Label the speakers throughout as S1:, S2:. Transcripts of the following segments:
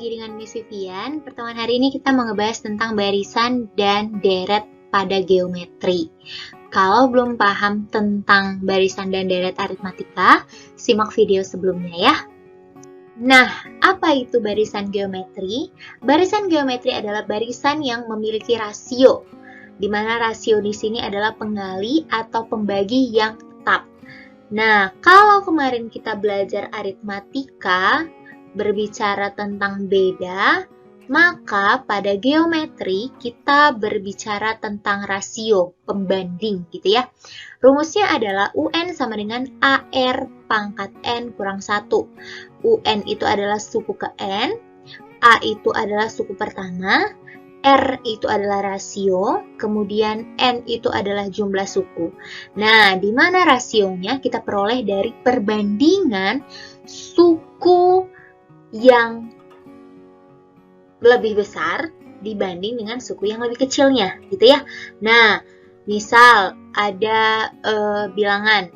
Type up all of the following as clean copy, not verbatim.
S1: lagi dengan Miss Vivian. Pertemuan hari ini kita mau ngebahas tentang barisan dan deret pada geometri. Kalau belum paham tentang barisan dan deret aritmatika, simak video sebelumnya ya. Nah, apa itu barisan geometri? Barisan geometri adalah barisan yang memiliki rasio, di mana rasio di sini adalah penggali atau pembagi yang tetap. Nah, kalau kemarin kita belajar aritmatika, berbicara tentang beda, maka pada geometri kita berbicara tentang rasio, pembanding gitu ya. Rumusnya adalah UN sama dengan AR pangkat N kurang 1. UN itu adalah suku ke N, A itu adalah suku pertama, R itu adalah rasio, kemudian N itu adalah jumlah suku. Nah, di mana rasionya kita peroleh dari perbandingan suku yang lebih besar dibanding dengan suku yang lebih kecilnya, gitu ya. Nah, misal ada bilangan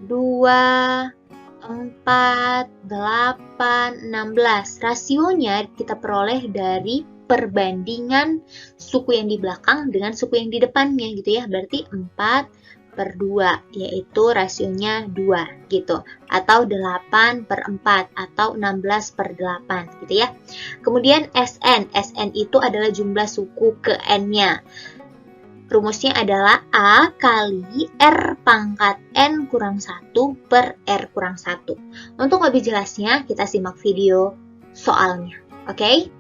S1: 2, 4, 8, 16. Rasionya kita peroleh dari perbandingan suku yang di belakang dengan suku yang di depannya, gitu ya. Berarti 4/2, yaitu rasionya 2 gitu, atau 8/4 atau 16/8 gitu ya. Kemudian SN itu adalah jumlah suku ke N-nya. Rumusnya adalah A kali R pangkat N kurang 1 per R kurang 1. Untuk lebih jelasnya kita simak video soalnya, oke?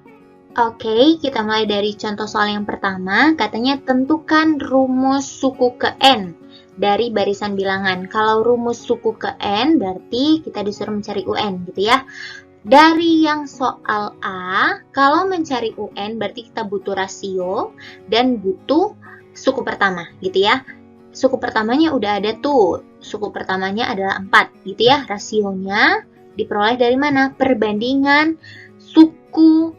S1: Oke, kita mulai dari contoh soal yang pertama. Katanya tentukan rumus suku ke N dari barisan bilangan. Kalau rumus suku ke N berarti kita disuruh mencari UN gitu ya. Dari yang soal A, kalau mencari UN berarti kita butuh rasio dan butuh suku pertama gitu ya. Suku pertamanya udah ada tuh. Suku pertamanya adalah 4 gitu ya. Rasionya diperoleh dari mana? Perbandingan suku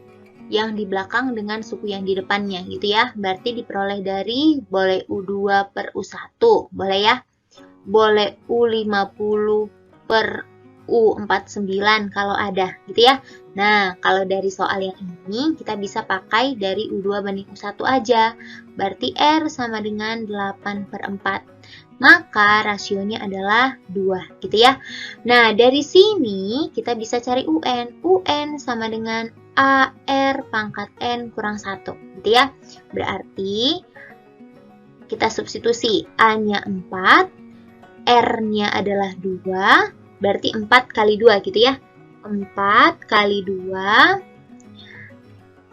S1: yang di belakang dengan suku yang di depannya gitu ya. Berarti diperoleh dari boleh U2 per U1, boleh ya. Boleh U50 per U49 kalau ada gitu ya. Nah, kalau dari soal yang ini kita bisa pakai dari U2 banding U1 aja. Berarti R sama dengan 8/4. Maka rasionya adalah 2 gitu ya. Nah, dari sini kita bisa cari UN. UN sama dengan AR pangkat N kurang 1 gitu ya. Berarti kita substitusi A-nya 4, R-nya adalah 2, berarti 4 kali 2 gitu ya. 4 kali 2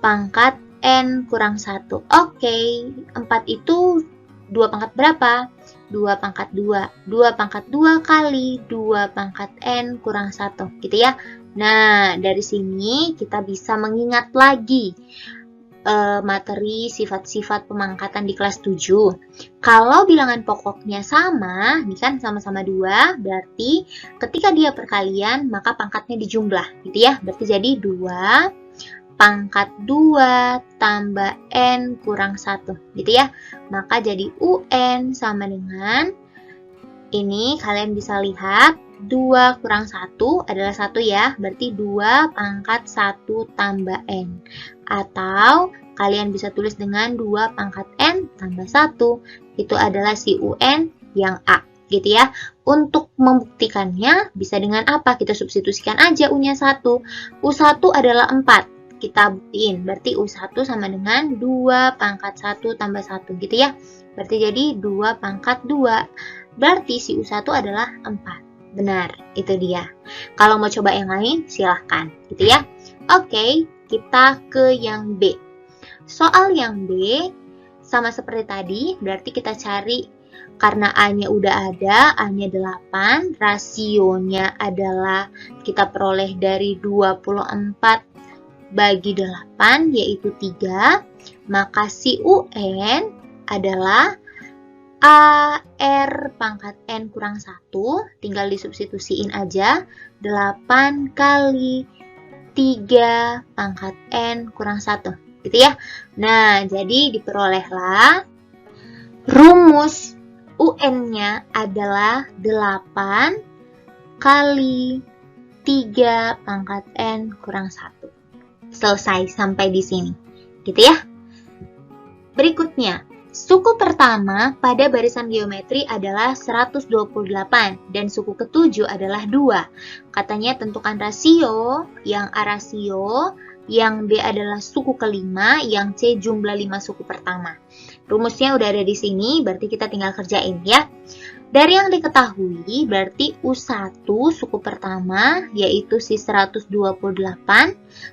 S1: pangkat N kurang 1. Oke, 4 itu 2 pangkat berapa? 2 pangkat 2. 2 pangkat 2 kali 2 pangkat N kurang 1 gitu ya. Nah, dari sini kita bisa mengingat lagi materi sifat-sifat pemangkatan di kelas 7. Kalau bilangan pokoknya sama, ini kan sama-sama 2, berarti ketika dia perkalian maka pangkatnya dijumlah gitu ya. Berarti jadi 2 pangkat 2 tambah N kurang 1 gitu ya. Maka jadi UN sama dengan, ini kalian bisa lihat 2 kurang 1 adalah 1 ya. Berarti 2 pangkat 1 tambah N. Atau kalian bisa tulis dengan 2 pangkat N tambah 1. Itu adalah si UN yang A gitu ya. Untuk membuktikannya bisa dengan apa? Kita substitusikan aja U-nya 1. U1 adalah 4. Kita buktiin, berarti U1 sama dengan 2 pangkat 1 tambah 1 gitu ya. Berarti jadi 2 pangkat 2. Berarti si U1 adalah 4. Benar, itu dia. Kalau mau coba yang lain, silahkan gitu ya. Oke, kita ke yang B. Soal yang B, sama seperti tadi, berarti kita cari, karena A-nya udah ada, A-nya 8, rasionya adalah kita peroleh dari 24 bagi 8, yaitu 3, maka si UN adalah AR pangkat N kurang 1, tinggal disubstitusiin aja, 8 kali 3 pangkat N kurang 1, gitu ya. Nah, jadi diperolehlah rumus UN-nya adalah 8 kali 3 pangkat N kurang 1. Selesai sampai di sini. Gitu ya. Berikutnya, suku pertama pada barisan geometri adalah 128 dan suku ketujuh adalah 2. Katanya tentukan rasio, yang A rasio, yang B adalah suku kelima, yang C jumlah 5 suku pertama. Rumusnya udah ada di sini, berarti kita tinggal kerjain ya. Dari yang diketahui, berarti U1 suku pertama, yaitu si 128.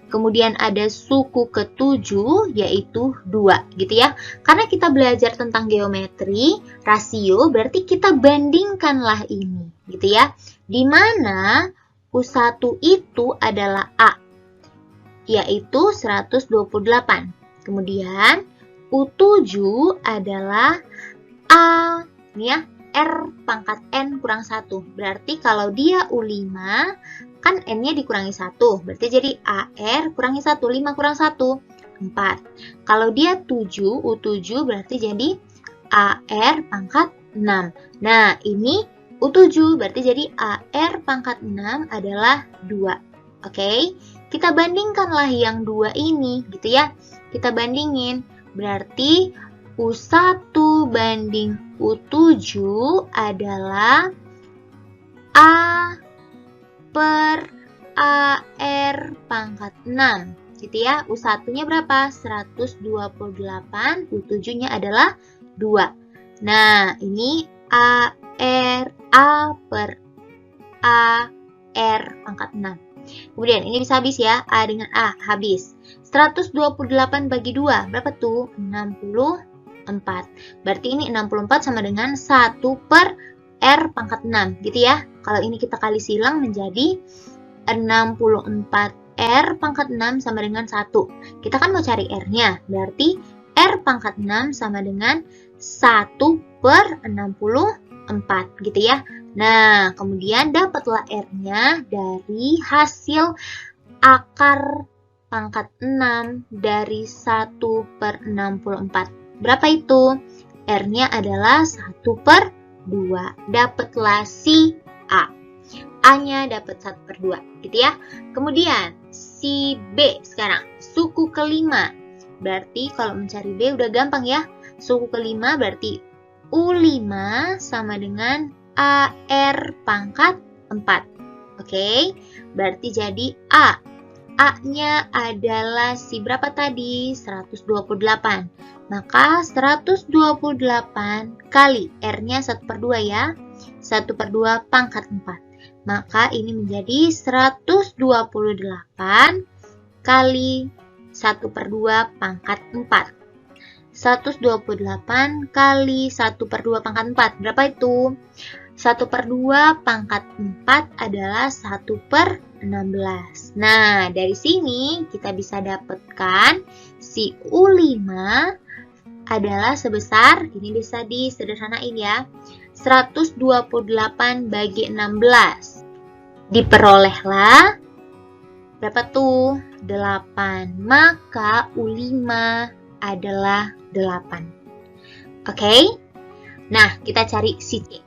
S1: Kemudian ada suku ke-7, yaitu 2, gitu ya. Karena kita belajar tentang geometri, rasio, berarti kita bandingkanlah ini, gitu ya. Dimana U1 itu adalah A, yaitu 128. Kemudian U7 adalah A, ini ya. R pangkat N kurang 1. Berarti kalau dia U5, kan N-nya dikurangi 1. Berarti jadi AR kurangi 1. 5 kurang 1, 4. Kalau dia 7, U7 berarti jadi AR pangkat 6. Nah, ini U7 berarti jadi AR pangkat 6 adalah 2. Oke, kita bandingkanlah yang 2 ini, gitu ya. Kita bandingin. Berarti U1 banding U7 adalah A per AR pangkat 6. Gitu ya. U1-nya berapa? 128. U7-nya adalah 2. Nah, ini AR A per AR pangkat 6. Kemudian ini bisa habis ya. A dengan A habis. 128 bagi 2. Berapa tuh? 64. Berarti ini 64 sama dengan 1 per R pangkat 6, gitu ya. Kalau ini kita kali silang menjadi 64 R pangkat 6 sama dengan 1. Kita kan mau cari R-nya, berarti R pangkat 6 sama dengan 1 per 64, gitu ya. Nah, kemudian dapatlah R-nya dari hasil akar pangkat 6 dari 1 per 64. Berapa itu? R-nya adalah 1 per 2. Dapatlah si A. A-nya dapat 1 per 2. Gitu ya. Kemudian, si B sekarang. Suku kelima. Berarti kalau mencari B udah gampang ya. Suku kelima berarti U5 sama dengan AR pangkat 4. Oke. Berarti jadi A. A-nya adalah si berapa tadi? 128. Maka 128 kali R-nya 1 per 2 ya. 1 per 2 pangkat 4. Maka ini menjadi 128 kali 1 per 2 pangkat 4. 128 kali 1 per 2 pangkat 4. Berapa itu? 1 per 2 pangkat 4 adalah 1 per 16. Nah, dari sini kita bisa dapatkan si U5 adalah sebesar, ini bisa disederhanain ya, 128 bagi 16. Diperolehlah, berapa tuh? 8. Maka U5 adalah 8. Oke? Nah, kita cari si C.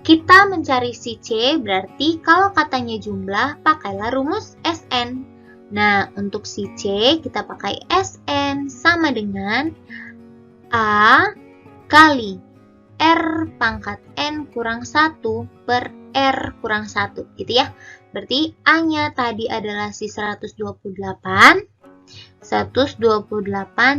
S1: Kita mencari si C berarti kalau katanya jumlah, pakailah rumus SN. Nah, untuk si C kita pakai SN sama dengan A kali R pangkat N kurang 1 per R kurang 1, gitu ya. Berarti A-nya tadi adalah si 128. 128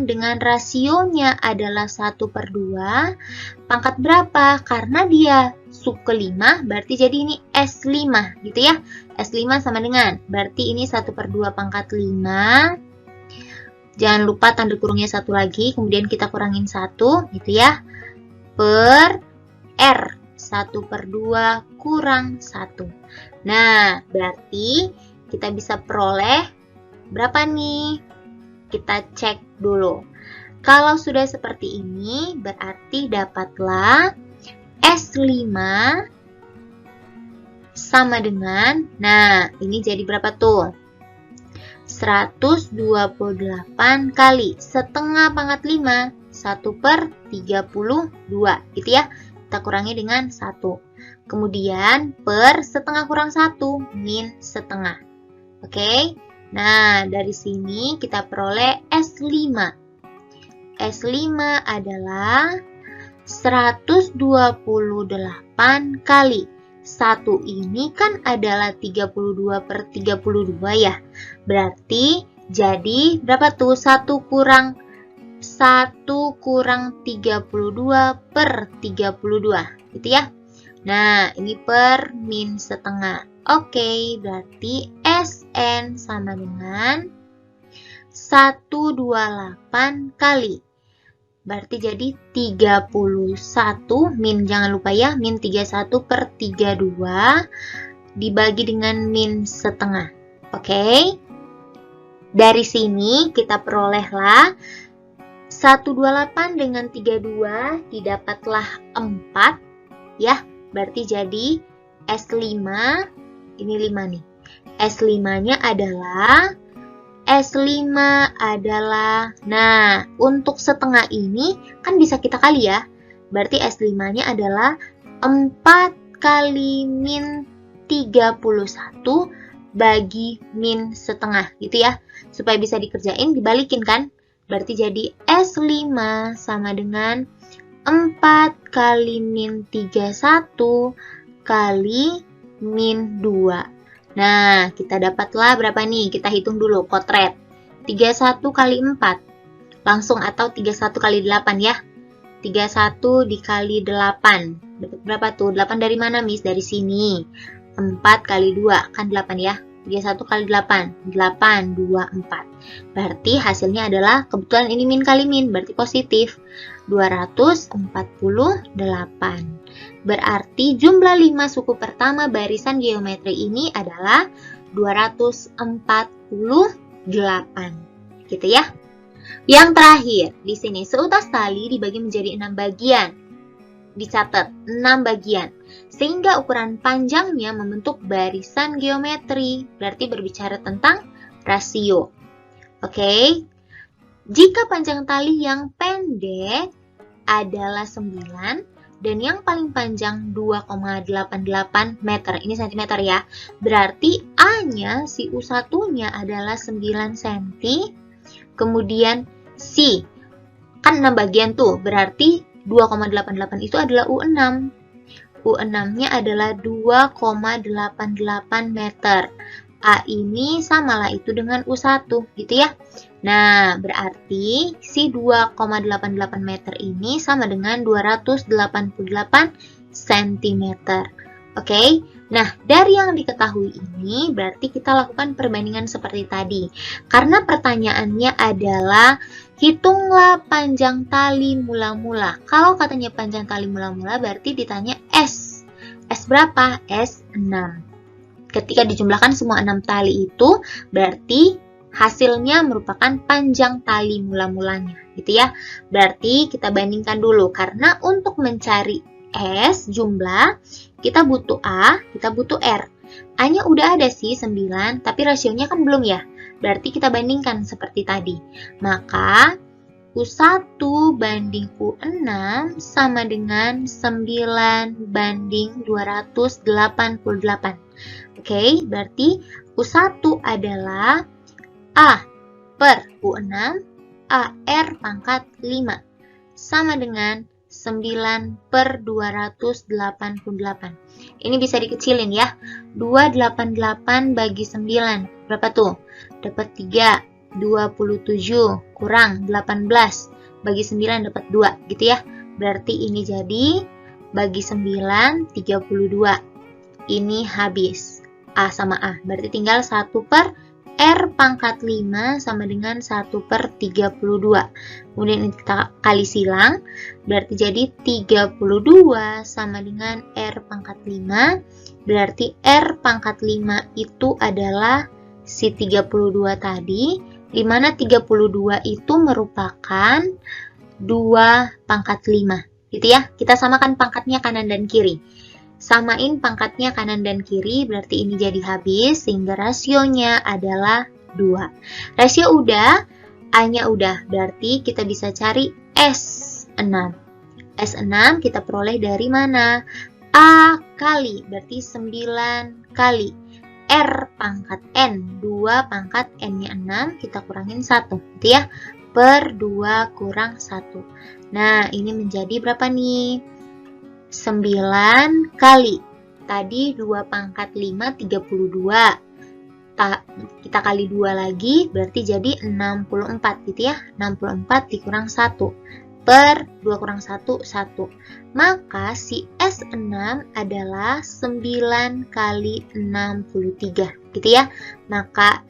S1: dengan rasionya adalah 1 per 2. Pangkat berapa? Karena dia sub kelima, berarti jadi ini S5, gitu ya. S5 sama dengan, berarti ini 1 per 2 pangkat 5. Jangan lupa tanda kurungnya 1 lagi, kemudian kita kurangin 1, gitu ya. Per R, 1 per 2 kurang 1. Nah, berarti kita bisa peroleh berapa nih? Kita cek dulu. Kalau sudah seperti ini, berarti dapatlah S5 sama dengan, nah ini jadi berapa tuh? 128 kali setengah pangkat 5, 1 per 32, gitu ya. Kita kurangi dengan 1. Kemudian per setengah kurang 1, min setengah. Oke. Nah, dari sini kita peroleh S5. S5 adalah 128 kali. 1 ini kan adalah 32/32 ya. Berarti jadi berapa tuh? 1 kurang 32/32, gitu ya. Nah, ini per min setengah. Oke, berarti SN sama dengan 128 kali. Berarti jadi 31, min jangan lupa ya, min 31/32 dibagi dengan min setengah. Oke. Dari sini kita perolehlah 128 dengan 32 didapatlah 4 ya. Berarti jadi S5, ini 5 nih. S5-nya adalah nah, untuk setengah ini kan bisa kita kali ya. Berarti S5-nya adalah 4 kali min 31 bagi min setengah, gitu ya. Supaya bisa dikerjain, dibalikin kan. Berarti jadi S5 sama dengan 4 kali min 31 kali min 2. Nah, kita dapatlah berapa nih? Kita hitung dulu, potret. 31 kali 4. Langsung atau 31 kali 8 ya. 31 dikali 8. Dapat berapa tuh? 8 dari mana, Miss? Dari sini. 4 kali 2. Kan 8 ya. 31 kali 8. 8, 2, 4. Berarti hasilnya adalah, kebetulan ini min kali min. Berarti positif. 248. Berarti jumlah 5 suku pertama barisan geometri ini adalah 248. Gitu ya. Yang terakhir, di sini seutas tali dibagi menjadi 6 bagian. Dicatat 6 bagian. Sehingga ukuran panjangnya membentuk barisan geometri. Berarti berbicara tentang rasio. Oke. Jika panjang tali yang pendek adalah 9 dan yang paling panjang 2,88 meter, ini cm ya, berarti A-nya, si U1-nya adalah 9 cm, kemudian si, kan 6 bagian tuh, berarti 2,88 itu adalah U6. U6-nya adalah 2,88 meter. A ini samalah itu dengan U1, gitu ya. Nah, berarti si 2,88 meter ini sama dengan 288 cm. Oke, nah dari yang diketahui ini berarti kita lakukan perbandingan seperti tadi. Karena pertanyaannya adalah hitunglah panjang tali mula-mula. Kalau katanya panjang tali mula-mula berarti ditanya S. S berapa? S6. Ketika dijumlahkan semua 6 tali itu, berarti hasilnya merupakan panjang tali mula-mulanya, gitu ya. Berarti kita bandingkan dulu, karena untuk mencari S jumlah, kita butuh A, kita butuh R. A-nya udah ada sih 9, tapi rasionya kan belum ya. Berarti kita bandingkan seperti tadi. Maka U1 banding U6 sama dengan 9 banding 288. Oke, berarti U1 adalah A per U6 AR pangkat 5 sama dengan 9 per 288. Ini bisa dikecilin ya. 288 bagi 9. Berapa tuh? Dapat 3. 27 kurang 18. Bagi 9 dapat 2. Gitu ya. Berarti ini jadi bagi 9, 32. Ini habis. A sama A. Berarti tinggal 1 per R pangkat 5 sama dengan 1 per 32. Kemudian ini kita kali silang. Berarti jadi 32 sama dengan R pangkat 5. Berarti R pangkat 5 itu adalah si 32 tadi. Dimana 32 itu merupakan 2 pangkat 5. Gitu ya. Kita samakan pangkatnya kanan dan kiri. Samain pangkatnya kanan dan kiri, berarti ini jadi habis, sehingga rasionya adalah 2. Rasio udah, A-nya udah, berarti kita bisa cari S6. S6 kita peroleh dari mana? A kali, berarti 9 kali. R pangkat N. 2 pangkat N-nya 6, kita kurangin 1, gitu ya. Per 2 kurang 1. Nah, ini menjadi berapa nih? 9 kali. Tadi 2 pangkat 5, 32. Kita kali 2 lagi, berarti jadi 64, gitu ya. 64 dikurang 1. Per 2 kurang 1, 1. Maka si S6 adalah 9 kali 63, gitu ya. Maka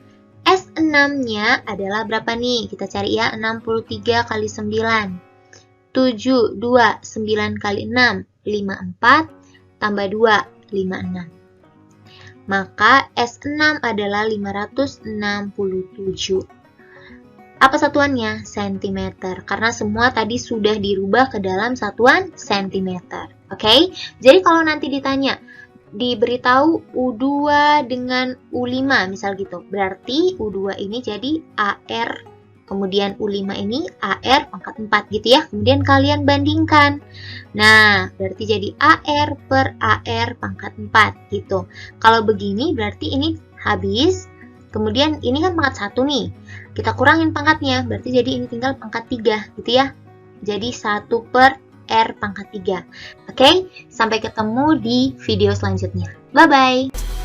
S1: S6-nya adalah berapa nih? Kita cari ya, 63 kali 9. 7, 2, 9 kali 6, 54, tambah 2, 56. Maka S6 adalah 567. Apa satuannya? Sentimeter. Karena semua tadi sudah dirubah ke dalam satuan sentimeter. Oke? Jadi kalau nanti ditanya, diberitahu U2 dengan U5 misal gitu. Berarti U2 ini jadi AR, kemudian U5 ini AR pangkat 4 gitu ya. Kemudian kalian bandingkan. Nah, berarti jadi AR per AR pangkat 4 gitu. Kalau begini berarti ini habis. Kemudian ini kan pangkat 1 nih. Kita kurangin pangkatnya, berarti jadi ini tinggal pangkat 3 gitu ya. Jadi 1 per R pangkat 3. Oke, sampai ketemu di video selanjutnya. Bye-bye!